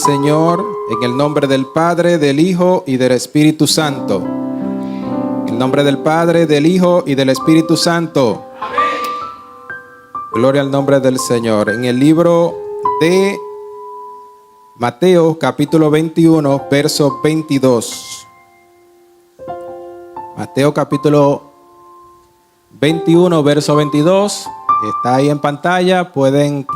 Señor en el nombre del Padre, del Hijo y del Espíritu Santo. En el nombre del Padre, del Hijo y del Espíritu Santo. Amén. Gloria al nombre del Señor. En el libro de Mateo, capítulo 21, verso 22. Mateo, capítulo 21, verso 22. Está ahí en pantalla. Pueden,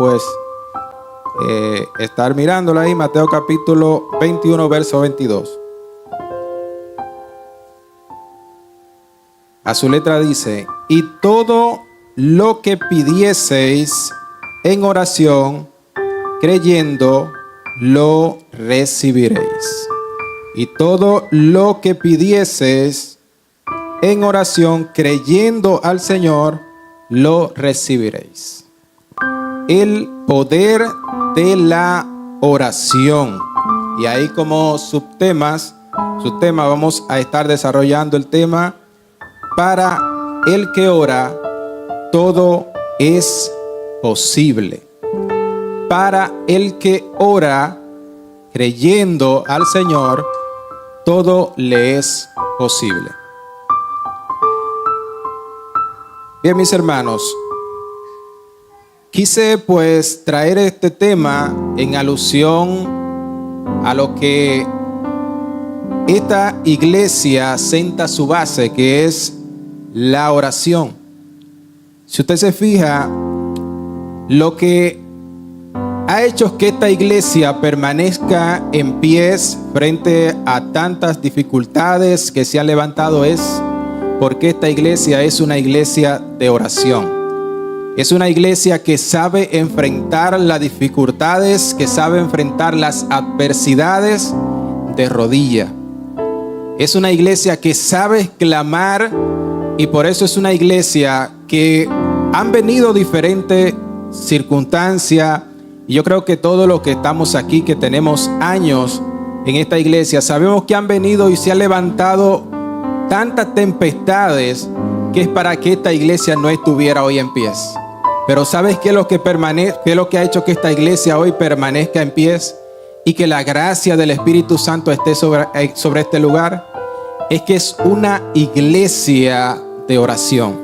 estar mirándolo ahí. Mateo, capítulo 21, verso 22. A su letra dice: y todo lo que pidieseis en oración, creyendo, lo recibiréis. Y todo lo que pidieseis en oración, creyendo al Señor, lo recibiréis. El poder de la oración. Y ahí como subtema vamos a estar desarrollando el tema: para el que ora, todo es posible. Para el que ora, creyendo al Señor, todo le es posible. Bien, mis hermanos, quise traer este tema en alusión a lo que esta iglesia sienta su base, que es la oración. Si usted se fija, lo que ha hecho que esta iglesia permanezca en pies frente a tantas dificultades que se han levantado es porque esta iglesia es una iglesia de oración. Es una iglesia que sabe enfrentar las dificultades, que sabe enfrentar las adversidades de rodilla. Es una iglesia que sabe clamar, y por eso es una iglesia que han venido diferentes circunstancias. Y yo creo que todos los que estamos aquí, que tenemos años en esta iglesia, sabemos que han venido y se han levantado tantas tempestades que es para que esta iglesia no estuviera hoy en pies. Pero ¿sabes qué es lo que ha hecho que esta iglesia hoy permanezca en pies y que la gracia del Espíritu Santo esté sobre este lugar? Es que es una iglesia de oración.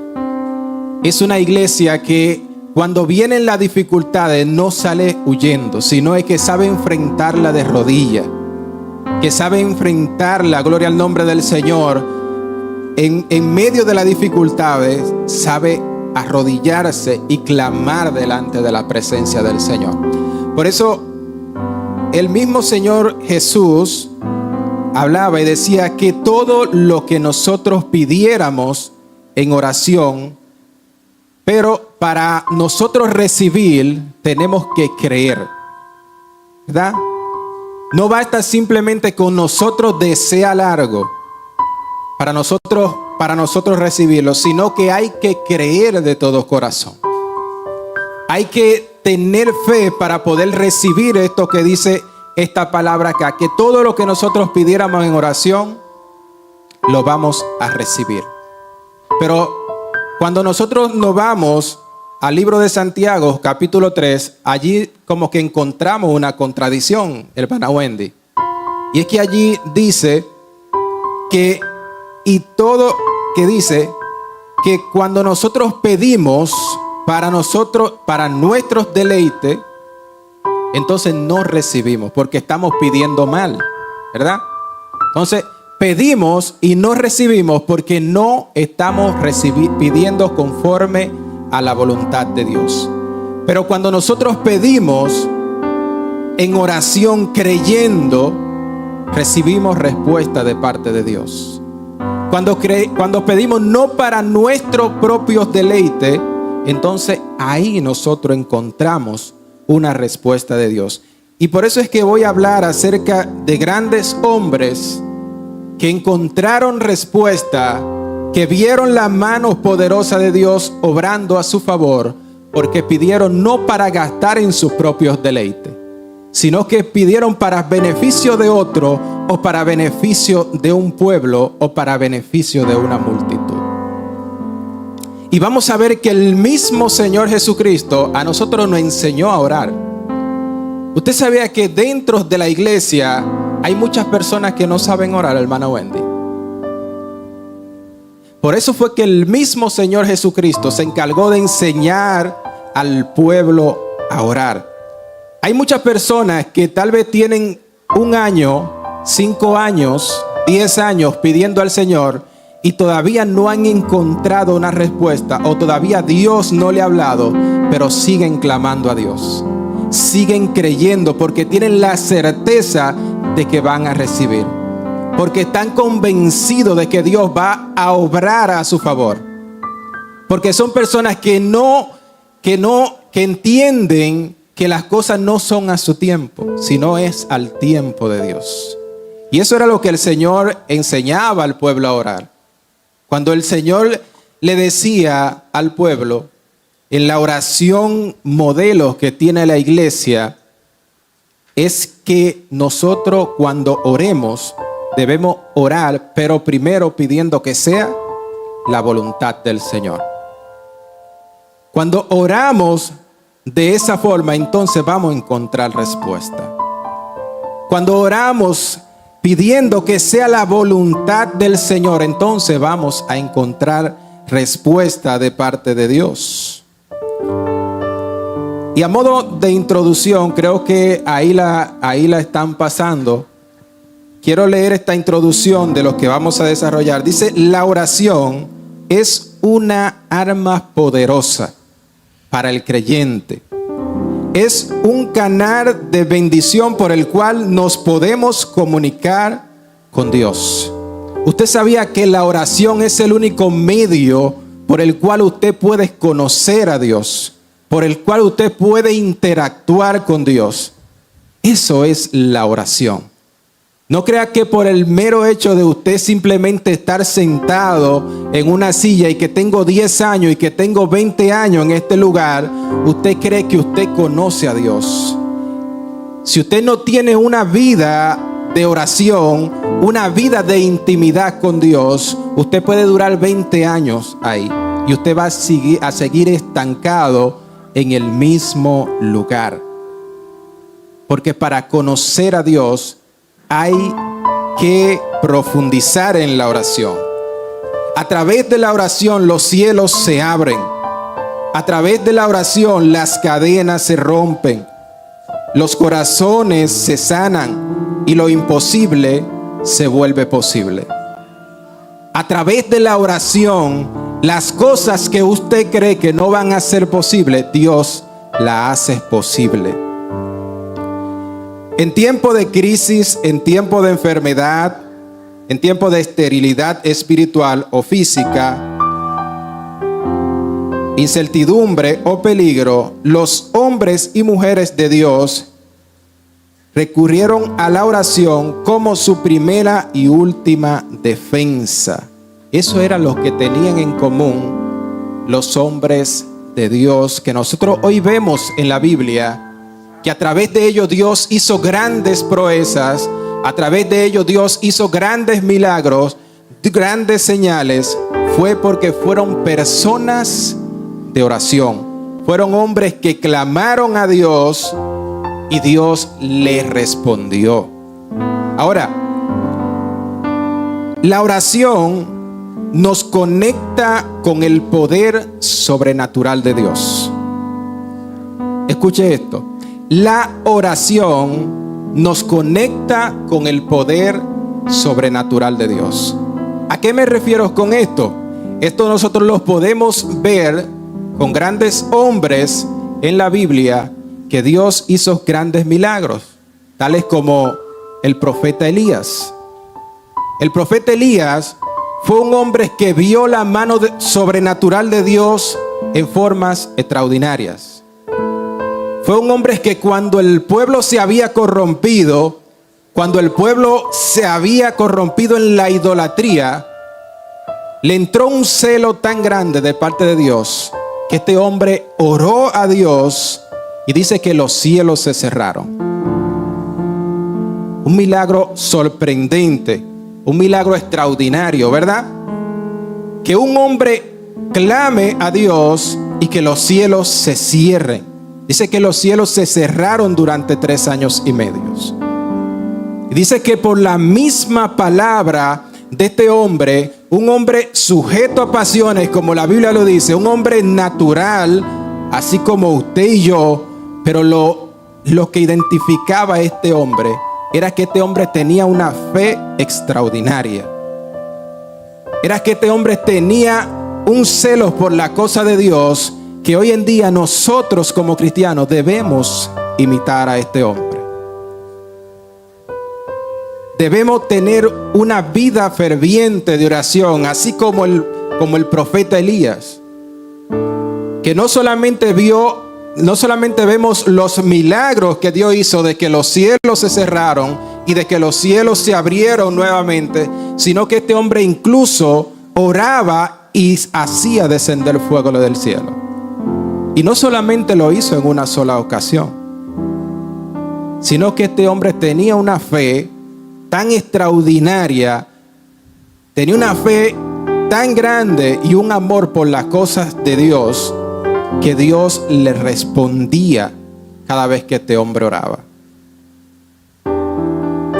Es una iglesia que cuando vienen las dificultades no sale huyendo, sino es que sabe enfrentarla de rodillas, que sabe enfrentarla, gloria al nombre del Señor. En medio de las dificultades sabe arrodillarse y clamar delante de la presencia del Señor. Por eso el mismo Señor Jesús hablaba y decía que todo lo que nosotros pidiéramos en oración, pero para nosotros recibir tenemos que creer, ¿verdad? No basta simplemente con nosotros desear algo para nosotros recibirlo, sino que hay que creer de todo corazón. Hay que tener fe para poder recibir esto que dice esta palabra acá, que todo lo que nosotros pidiéramos en oración lo vamos a recibir. Pero cuando nosotros nos vamos al libro de Santiago, capítulo 3, allí como que encontramos una contradicción, hermana Wendy. Y es que allí dice que que cuando nosotros pedimos para nuestros deleites, entonces no recibimos, porque estamos pidiendo mal, ¿verdad? Entonces pedimos y no recibimos porque no estamos pidiendo conforme a la voluntad de Dios. Pero cuando nosotros pedimos en oración creyendo, recibimos respuesta de parte de Dios. Cuando pedimos no para nuestros propios deleites, entonces ahí nosotros encontramos una respuesta de Dios. Y por eso es que voy a hablar acerca de grandes hombres que encontraron respuesta, que vieron la mano poderosa de Dios obrando a su favor, porque pidieron no para gastar en sus propios deleites, sino que pidieron para beneficio de otro, o para beneficio de un pueblo, o para beneficio de una multitud. Y vamos a ver que el mismo Señor Jesucristo a nosotros nos enseñó a orar. ¿Usted sabía que dentro de la iglesia hay muchas personas que no saben orar, hermana Wendy? Por eso fue que el mismo Señor Jesucristo se encargó de enseñar al pueblo a orar. Hay muchas personas que tal vez tienen 1 año, 5 años, 10 años pidiendo al Señor y todavía no han encontrado una respuesta, o todavía Dios no le ha hablado, pero siguen clamando a Dios. Siguen creyendo porque tienen la certeza de que van a recibir, porque están convencidos de que Dios va a obrar a su favor, porque son personas que entienden que las cosas no son a su tiempo, sino es al tiempo de Dios. Y eso era lo que el Señor enseñaba al pueblo a orar. Cuando el Señor le decía al pueblo, en la oración modelo que tiene la iglesia, es que nosotros cuando oremos debemos orar, pero primero pidiendo que sea la voluntad del Señor. Cuando oramos de esa forma, entonces vamos a encontrar respuesta. Cuando oramos pidiendo que sea la voluntad del Señor, entonces vamos a encontrar respuesta de parte de Dios. Y a modo de introducción, creo que ahí la están pasando. Quiero leer esta introducción de lo que vamos a desarrollar. Dice: la oración es una arma poderosa para el creyente. Es un canal de bendición por el cual nos podemos comunicar con Dios. ¿Usted sabía que la oración es el único medio por el cual usted puede conocer a Dios, por el cual usted puede interactuar con Dios? Eso es la oración. No crea que por el mero hecho de usted simplemente estar sentado en una silla y que tengo 10 años y que tengo 20 años en este lugar, usted cree que usted conoce a Dios. Si usted no tiene una vida de oración, una vida de intimidad con Dios, usted puede durar 20 años ahí y usted va a seguir estancado en el mismo lugar. Porque para conocer a Dios hay que profundizar en la oración. A través de la oración los cielos se abren. A través de la oración las cadenas se rompen. Los corazones se sanan y lo imposible se vuelve posible. A través de la oración, las cosas que usted cree que no van a ser posibles, Dios las hace posible. En tiempo de crisis, en tiempo de enfermedad, en tiempo de esterilidad espiritual o física, incertidumbre o peligro, los hombres y mujeres de Dios recurrieron a la oración como su primera y última defensa. Eso era lo que tenían en común los hombres de Dios que nosotros hoy vemos en la Biblia, que a través de ellos Dios hizo grandes proezas, a través de ellos Dios hizo grandes milagros, grandes señales. Fue porque fueron personas de oración, fueron hombres que clamaron a Dios y Dios les respondió. Ahora, la oración nos conecta con el poder sobrenatural de Dios. Escuche esto. La oración nos conecta con el poder sobrenatural de Dios. ¿A qué me refiero con esto? Esto nosotros lo podemos ver con grandes hombres en la Biblia que Dios hizo grandes milagros, tales como el profeta Elías. El profeta Elías fue un hombre que vio la mano sobrenatural de Dios en formas extraordinarias. Fue un hombre que cuando el pueblo se había corrompido, en la idolatría, le entró un celo tan grande de parte de Dios que este hombre oró a Dios y dice que los cielos se cerraron. Un milagro sorprendente, un milagro extraordinario, ¿verdad? Que un hombre clame a Dios y que los cielos se cierren. Dice que los cielos se cerraron durante 3 años y medio. Y dice que por la misma palabra de este hombre, un hombre sujeto a pasiones, como la Biblia lo dice, un hombre natural, así como usted y yo, pero lo que identificaba a este hombre era que este hombre tenía una fe extraordinaria. Era que este hombre tenía un celo por la cosa de Dios que hoy en día nosotros como cristianos debemos imitar a este hombre. Debemos tener una vida ferviente de oración, así como el profeta Elías, que no solamente vemos los milagros que Dios hizo de que los cielos se cerraron y de que los cielos se abrieron nuevamente, sino que este hombre incluso oraba y hacía descender fuego del cielo. Y no solamente lo hizo en una sola ocasión, sino que este hombre tenía una fe tan extraordinaria, tenía una fe tan grande y un amor por las cosas de Dios, que Dios le respondía cada vez que este hombre oraba.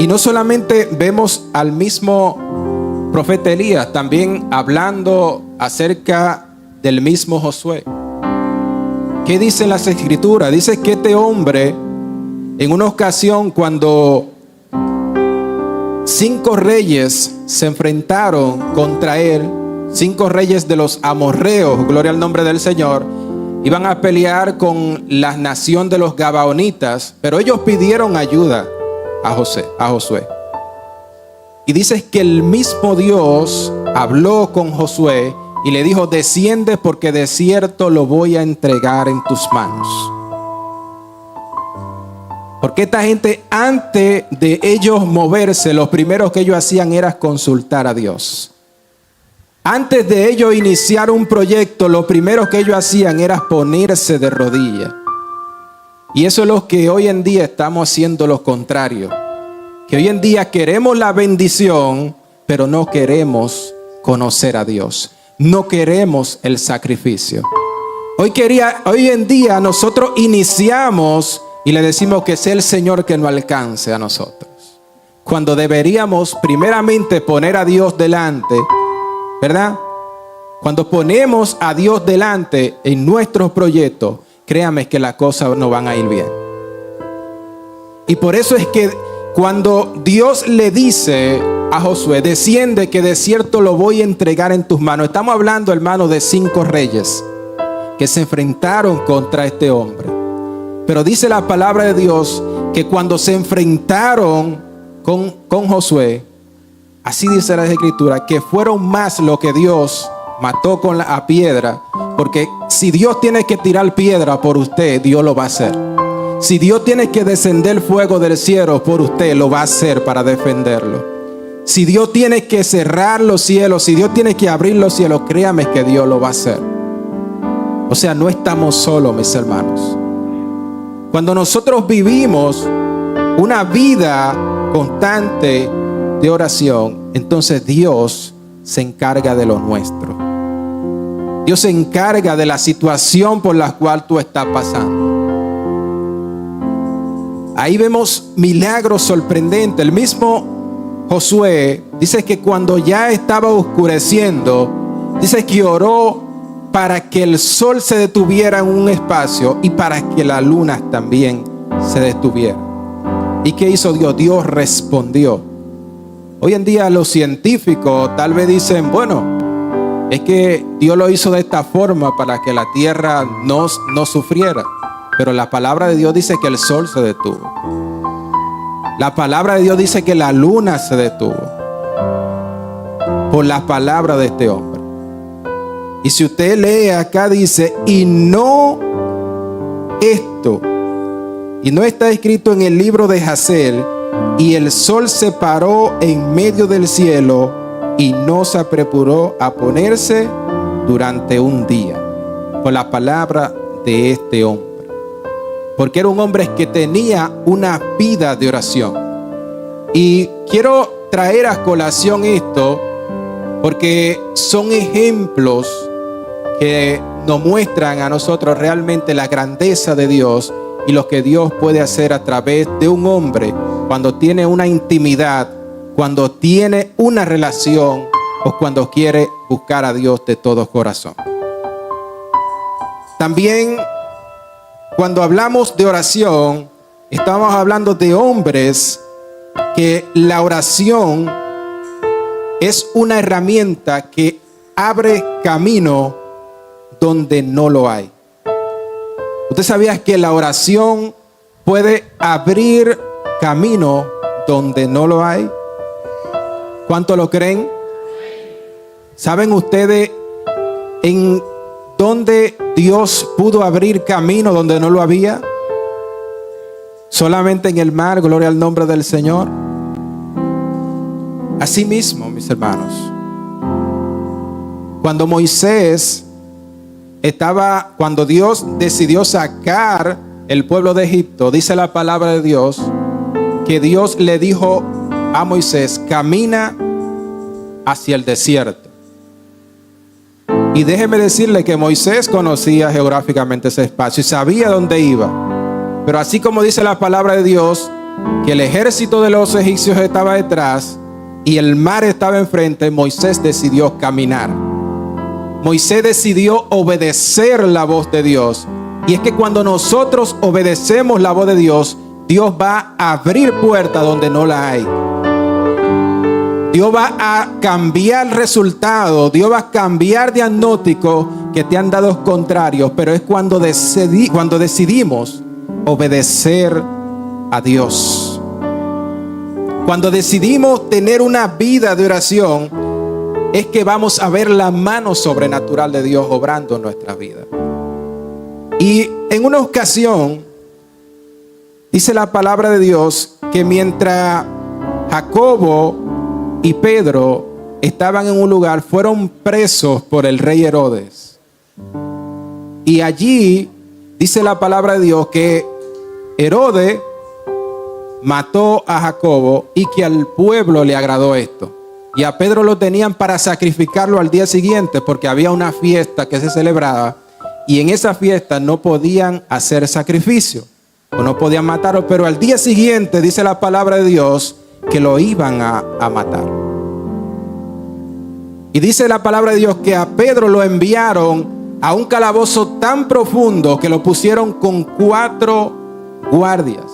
Y no solamente vemos al mismo profeta Elías, también hablando acerca del mismo Josué. ¿Qué dicen las escrituras? Dice que este hombre, en una ocasión, cuando 5 reyes se enfrentaron contra él, 5 reyes de los amorreos, gloria al nombre del Señor, iban a pelear con la nación de los gabaonitas, pero ellos pidieron ayuda a Josué. Y dice que el mismo Dios habló con Josué y le dijo: desciende, porque de cierto lo voy a entregar en tus manos. Porque esta gente, antes de ellos moverse, lo primero que ellos hacían era consultar a Dios. Antes de ellos iniciar un proyecto, lo primero que ellos hacían era ponerse de rodillas. Y eso es lo que hoy en día estamos haciendo, lo contrario. Que hoy en día queremos la bendición, pero no queremos conocer a Dios. No queremos el sacrificio. Hoy en día nosotros iniciamos y le decimos que sea el Señor que nos alcance a nosotros, cuando deberíamos primeramente poner a Dios delante, ¿verdad? Cuando ponemos a Dios delante en nuestros proyectos, créame que las cosas no van a ir bien. Y por eso es que cuando Dios le dice a Josué: desciende, que de cierto lo voy a entregar en tus manos, estamos hablando, hermano, de 5 reyes que se enfrentaron contra este hombre. Pero dice la palabra de Dios que cuando se enfrentaron con Josué, así dice la escritura, que fueron más lo que Dios mató con la piedra. Porque si Dios tiene que tirar piedra por usted, Dios lo va a hacer. Si Dios tiene que descender fuego del cielo por usted, lo va a hacer para defenderlo. Si Dios tiene que cerrar los cielos, si Dios tiene que abrir los cielos, créame que Dios lo va a hacer. O sea, no estamos solos, mis hermanos. Cuando nosotros vivimos una vida constante de oración, entonces Dios se encarga de lo nuestro. Dios se encarga de la situación por la cual tú estás pasando. Ahí vemos milagros sorprendentes. El mismo Josué dice que cuando ya estaba oscureciendo, dice que oró para que el sol se detuviera en un espacio y para que la luna también se detuviera. ¿Y qué hizo Dios? Dios respondió. Hoy en día los científicos tal vez dicen: bueno, es que Dios lo hizo de esta forma para que la tierra no sufriera. Pero la palabra de Dios dice que el sol se detuvo. La palabra de Dios dice que la luna se detuvo por la palabra de este hombre. Y si usted lee acá, dice: y no está escrito en el libro de Jazel, y el sol se paró en medio del cielo y no se apresuró a ponerse durante un día, por la palabra de este hombre. Porque era un hombre que tenía una vida de oración. Y quiero traer a colación esto porque son ejemplos que nos muestran a nosotros realmente la grandeza de Dios y lo que Dios puede hacer a través de un hombre cuando tiene una intimidad, cuando tiene una relación o cuando quiere buscar a Dios de todo corazón. También cuando hablamos de oración, estamos hablando de hombres que la oración es una herramienta que abre camino donde no lo hay. ¿Usted sabía que la oración puede abrir camino donde no lo hay? ¿Cuánto lo creen? ¿Saben ustedes en dónde Dios pudo abrir camino donde no lo había? Solamente en el mar, gloria al nombre del Señor. Así mismo, mis hermanos, cuando cuando Dios decidió sacar el pueblo de Egipto, dice la palabra de Dios, que Dios le dijo a Moisés: camina hacia el desierto. Y déjeme decirle que Moisés conocía geográficamente ese espacio y sabía dónde iba. Pero así como dice la palabra de Dios, que el ejército de los egipcios estaba detrás y el mar estaba enfrente, Moisés decidió caminar. Moisés decidió obedecer la voz de Dios. Y es que cuando nosotros obedecemos la voz de Dios, Dios va a abrir puertas donde no la hay. Dios va a cambiar resultados. Dios va a cambiar diagnósticos que te han dado contrarios. Pero es cuando decidimos obedecer a Dios. Cuando decidimos tener una vida de oración, es que vamos a ver la mano sobrenatural de Dios obrando en nuestra vida. Y en una ocasión, dice la palabra de Dios que mientras Jacobo y Pedro estaban en un lugar, fueron presos por el rey Herodes. Y allí dice la palabra de Dios que Herodes mató a Jacobo y que al pueblo le agradó esto. Y a Pedro lo tenían para sacrificarlo al día siguiente, porque había una fiesta que se celebraba y en esa fiesta no podían hacer sacrificio o no podían matarlo, pero al día siguiente dice la palabra de Dios que lo iban a matar. Y dice la palabra de Dios que a Pedro lo enviaron a un calabozo tan profundo que lo pusieron con 4 guardias.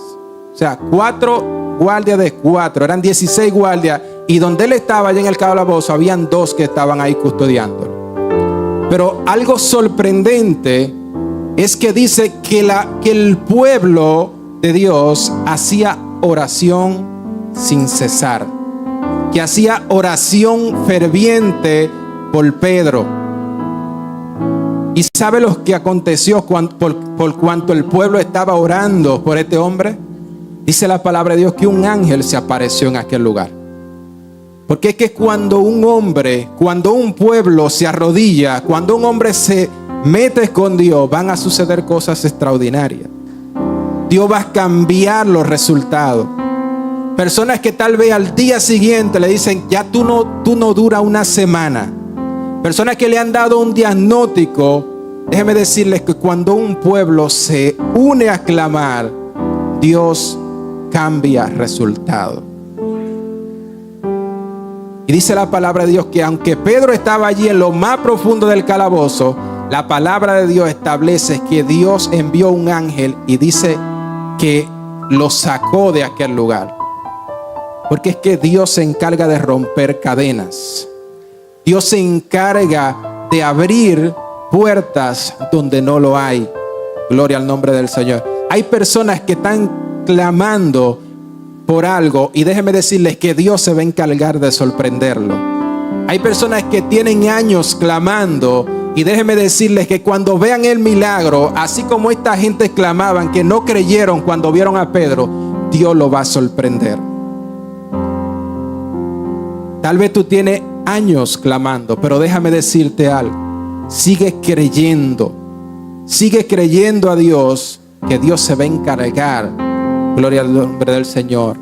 O sea, 4 guardias de 4, eran 16 guardias. Y donde él estaba allá en el calabozo, habían 2 que estaban ahí custodiándolo. Pero algo sorprendente es que dice que el pueblo de Dios hacía oración sin cesar, que hacía oración ferviente por Pedro. ¿Y sabe lo que aconteció por cuanto el pueblo estaba orando por este hombre? Dice la palabra de Dios que un ángel se apareció en aquel lugar. Porque es que cuando un pueblo se arrodilla, cuando un hombre se mete con Dios, van a suceder cosas extraordinarias. Dios va a cambiar los resultados. Personas que tal vez al día siguiente le dicen: ya tú no dura una semana. Personas que le han dado un diagnóstico. Déjeme decirles que cuando un pueblo se une a clamar, Dios cambia resultados. Y dice la palabra de Dios que aunque Pedro estaba allí en lo más profundo del calabozo, la palabra de Dios establece que Dios envió un ángel y dice que lo sacó de aquel lugar. Porque es que Dios se encarga de romper cadenas. Dios se encarga de abrir puertas donde no lo hay. Gloria al nombre del Señor. Hay personas que están clamando por algo y déjenme decirles que Dios se va a encargar de sorprenderlo. Hay personas que tienen años clamando y déjenme decirles que cuando vean el milagro, así como esta gente clamaban que no creyeron cuando vieron a Pedro, Dios lo va a sorprender. Tal vez tú tienes años clamando, pero déjame decirte algo. Sigue creyendo a Dios, que Dios se va a encargar, gloria al nombre del Señor,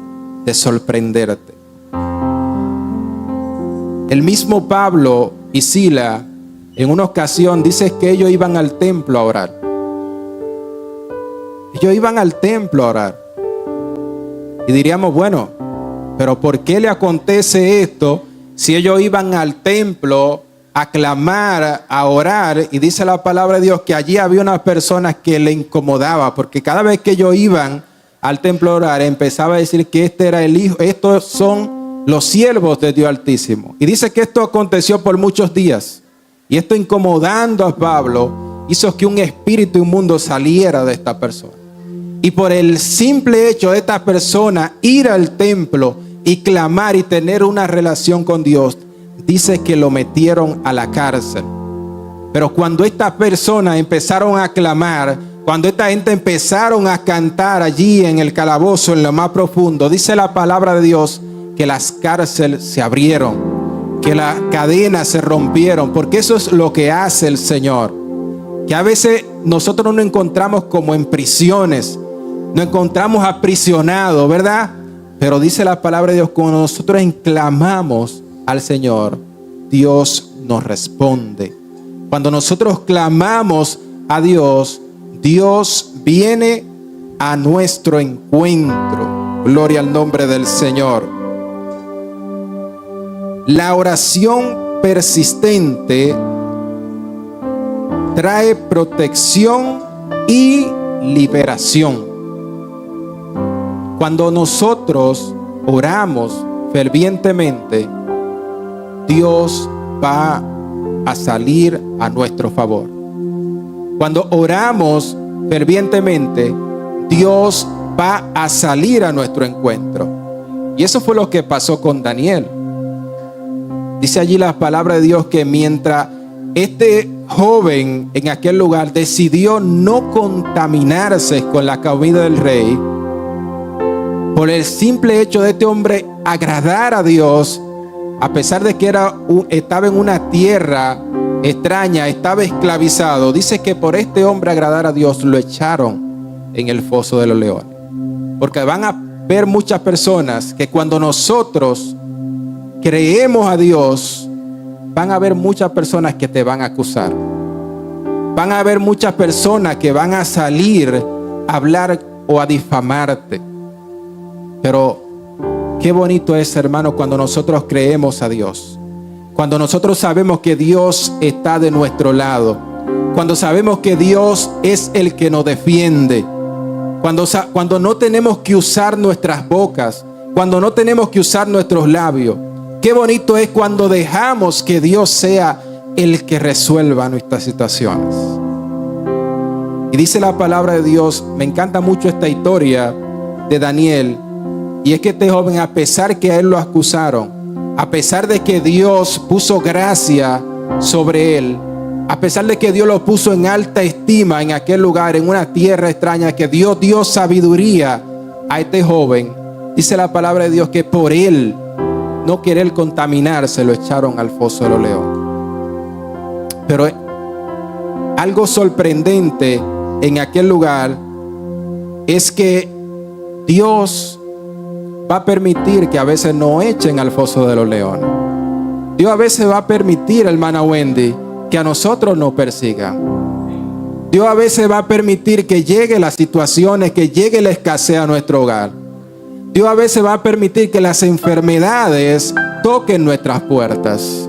de sorprenderte. El mismo Pablo y Sila en una ocasión, dice que ellos iban al templo a orar. Ellos iban al templo a orar. Y diríamos, bueno, pero ¿por qué le acontece esto si ellos iban al templo a clamar, a orar? Y dice la palabra de Dios que allí había unas personas que le incomodaba, porque cada vez que ellos iban al templo a orar, empezaba a decir que este era el Hijo, estos son los siervos de Dios Altísimo. Y dice que esto aconteció por muchos días. Y esto, incomodando a Pablo, hizo que un espíritu inmundo saliera de esta persona. Y por el simple hecho de esta persona ir al templo y clamar y tener una relación con Dios, dice que lo metieron a la cárcel. Pero cuando estas personas empezaron a clamar, cuando esta gente empezaron a cantar allí en el calabozo, en lo más profundo, dice la palabra de Dios que las cárceles se abrieron, que las cadenas se rompieron, porque eso es lo que hace el Señor. Que a veces nosotros nos encontramos como en prisiones, nos encontramos aprisionados, ¿verdad? Pero dice la palabra de Dios, cuando nosotros clamamos al Señor, Dios nos responde. Cuando nosotros clamamos a Dios, Dios viene a nuestro encuentro. Gloria al nombre del Señor. La oración persistente trae protección y liberación. Cuando nosotros oramos fervientemente, Dios va a salir a nuestro favor. Cuando oramos fervientemente, Dios va a salir a nuestro encuentro. Y eso fue lo que pasó con Daniel. Dice allí la palabra de Dios que mientras este joven en aquel lugar decidió no contaminarse con la comida del rey, por el simple hecho de este hombre agradar a Dios, a pesar de que estaba en una tierra extraña, estaba esclavizado, dice que por este hombre agradar a Dios lo echaron en el foso de los leones. Porque van a ver muchas personas que cuando nosotros creemos a Dios, van a haber muchas personas que te van a acusar. Van a haber muchas personas que van a salir a hablar o a difamarte. Pero qué bonito es, hermano, cuando nosotros creemos a Dios. Cuando nosotros sabemos que Dios está de nuestro lado. Cuando sabemos que Dios es el que nos defiende. Cuando no tenemos que usar nuestras bocas. Cuando no tenemos que usar nuestros labios. Qué bonito es cuando dejamos que Dios sea el que resuelva nuestras situaciones. Y dice la palabra de Dios, me encanta mucho esta historia de Daniel. Y es que este joven, a pesar que a él lo acusaron, a pesar de que Dios puso gracia sobre él, a pesar de que Dios lo puso en alta estima en aquel lugar, en una tierra extraña, que Dios dio sabiduría a este joven, dice la palabra de Dios que por él no querer contaminarse, lo echaron al foso de los leones. Pero algo sorprendente en aquel lugar es que Dios va a permitir que a veces no echen al foso de los leones. Dios a veces va a permitir, hermana Wendy, que a nosotros nos persigan. Dios a veces va a permitir que lleguen las situaciones, que llegue la escasez a nuestro hogar. Dios a veces va a permitir que las enfermedades toquen nuestras puertas.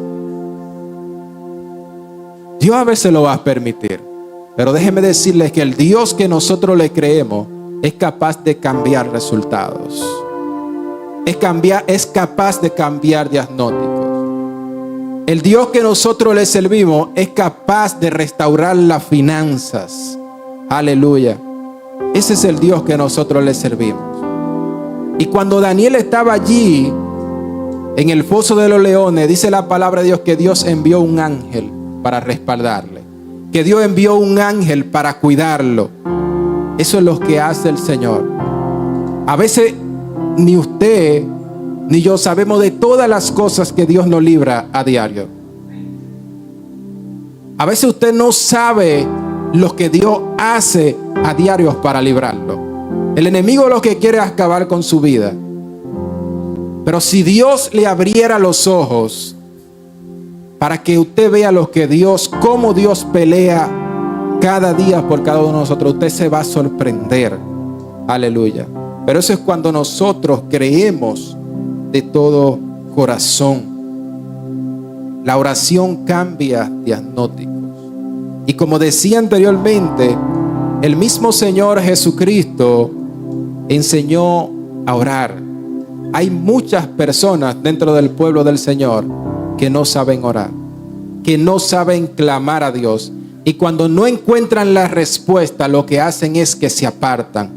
Dios a veces lo va a permitir. Pero déjeme decirles que el Dios que nosotros le creemos es capaz de cambiar resultados. Es capaz de cambiar diagnósticos. El Dios que nosotros le servimos es capaz de restaurar las finanzas. Aleluya. Ese es el Dios que nosotros le servimos. Y cuando Daniel estaba allí en el foso de los leones, dice la palabra de Dios que Dios envió un ángel para respaldarle. Que Dios envió un ángel para cuidarlo. Eso es lo que hace el Señor. A veces ni usted ni yo sabemos de todas las cosas que Dios nos libra a diario. A veces usted no sabe lo que Dios hace a diario para librarlo. El enemigo lo que quiere es acabar con su vida. Pero si Dios le abriera los ojos para que usted vea lo que Dios cómo Dios pelea cada día por cada uno de nosotros, usted se va a sorprender. Aleluya. Pero eso es cuando nosotros creemos de todo corazón. La oración cambia diagnósticos. Y como decía anteriormente, el mismo Señor Jesucristo enseñó a orar. Hay muchas personas dentro del pueblo del Señor que no saben orar, que no saben clamar a Dios. Y cuando no encuentran la respuesta, lo que hacen es que se apartan.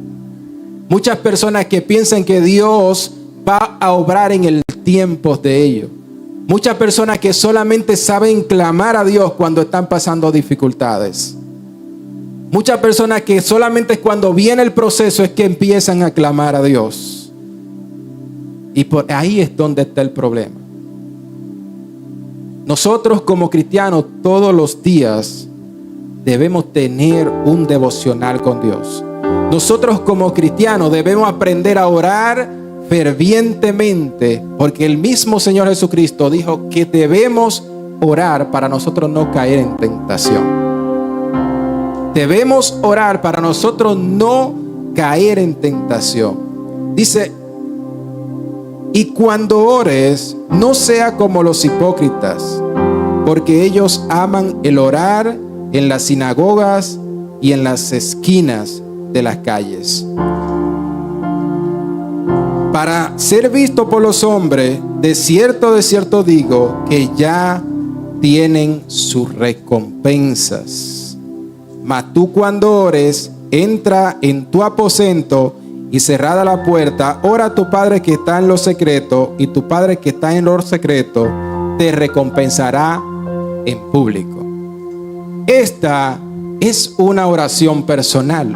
Muchas personas que piensan que Dios va a obrar en el tiempo de ellos. Muchas personas que solamente saben clamar a Dios cuando están pasando dificultades. Muchas personas que solamente cuando viene el proceso es que empiezan a clamar a Dios. Y por ahí es donde está el problema. Nosotros como cristianos todos los días debemos tener un devocional con Dios. Nosotros como cristianos debemos aprender a orar fervientemente, porque el mismo Señor Jesucristo dijo que debemos orar para nosotros no caer en tentación. Debemos orar para nosotros no caer en tentación. Dice, y cuando ores, no sea como los hipócritas, porque ellos aman el orar en las sinagogas y en las esquinas de las calles, para ser visto por los hombres. De cierto digo que ya tienen sus recompensas. Mas tú cuando ores, entra en tu aposento y cerrada la puerta, ora a tu Padre que está en lo secreto, y tu Padre que está en lo secreto te recompensará en público. Esta es una oración personal.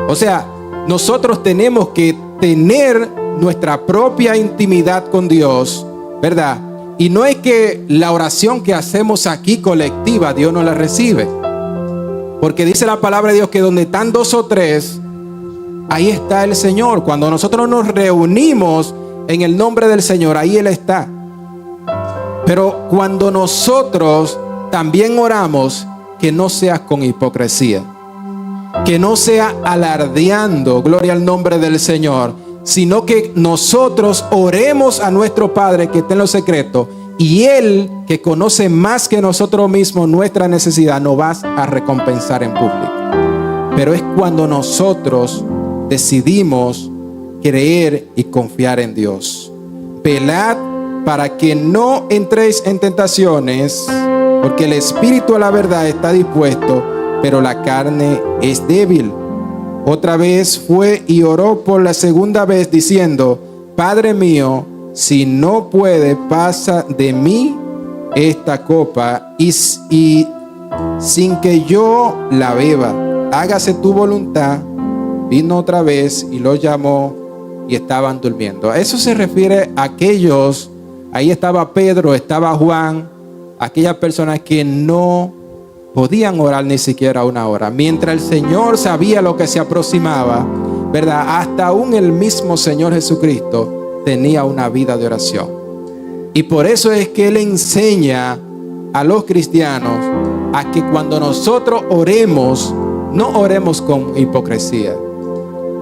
O sea, nosotros tenemos que tener nuestra propia intimidad con Dios, ¿verdad? Y no es que la oración que hacemos aquí colectiva, Dios no la recibe. Porque dice la palabra de Dios que donde están 2 o 3, ahí está el Señor. Cuando nosotros nos reunimos en el nombre del Señor, ahí Él está. Pero cuando nosotros también oramos, que no sea con hipocresía, que no sea alardeando, gloria al nombre del Señor, sino que nosotros oremos a nuestro Padre que está en lo secreto, y Él, que conoce más que nosotros mismos nuestra necesidad, nos va a recompensar en público. Pero es cuando nosotros decidimos creer y confiar en Dios. Velad para que no entréis en tentaciones, porque el espíritu a la verdad está dispuesto, pero la carne es débil. Otra vez fue y oró por la segunda vez diciendo: Padre mío, si no puede, pasa de mí esta copa, y sin que yo la beba, hágase tu voluntad. Vino otra vez y los llamó, y estaban durmiendo. A eso se refiere a aquellos, ahí estaba Pedro, estaba Juan, aquellas personas que no podían orar ni siquiera una hora. Mientras el Señor sabía lo que se aproximaba, ¿verdad? Hasta aún el mismo Señor Jesucristo tenía una vida de oración. Y por eso es que Él enseña a los cristianos a que cuando nosotros oremos, no oremos con hipocresía,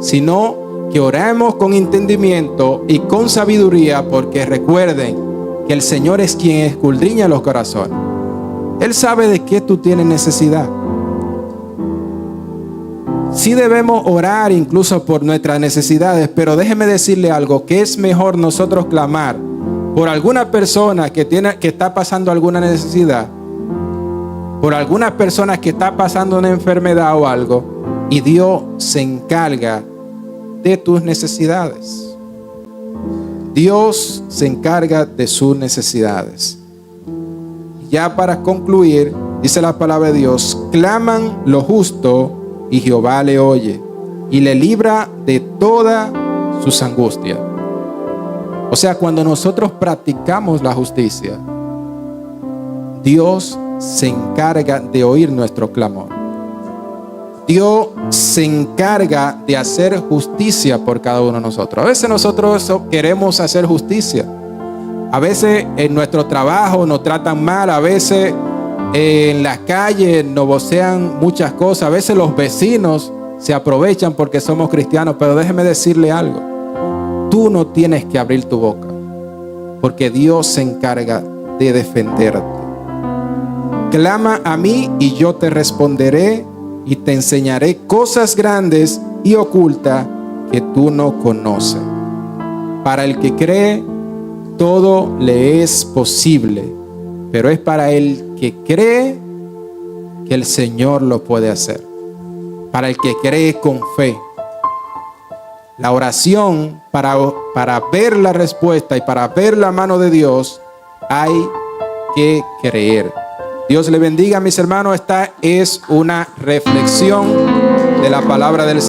sino que oremos con entendimiento y con sabiduría, porque recuerden que el Señor es quien escudriña los corazones. Él sabe de qué tú tienes necesidad. Sí debemos orar incluso por nuestras necesidades, pero déjeme decirle algo, que es mejor nosotros clamar por alguna persona que está pasando alguna necesidad, por alguna persona que está pasando una enfermedad o algo, y Dios se encarga de tus necesidades. Dios se encarga de sus necesidades. Ya para concluir, dice la palabra de Dios: claman lo justo y Jehová le oye y le libra de toda sus angustias. O sea, cuando nosotros practicamos la justicia, Dios se encarga de oír nuestro clamor. Dios se encarga de hacer justicia por cada uno de nosotros. A veces nosotros queremos hacer justicia. A veces en nuestro trabajo nos tratan mal. A veces en las calles nos vocean muchas cosas. A veces los vecinos se aprovechan porque somos cristianos, pero déjeme decirle algo. Tú no tienes que abrir tu boca, porque Dios se encarga de defenderte. Clama a mí y yo te responderé y te enseñaré cosas grandes y ocultas que tú no conoces. Para el que cree, todo le es posible, pero es para el que cree que el Señor lo puede hacer. Para el que cree con fe. La oración, para ver la respuesta y para ver la mano de Dios, hay que creer. Dios le bendiga, mis hermanos. Esta es una reflexión de la palabra del Señor.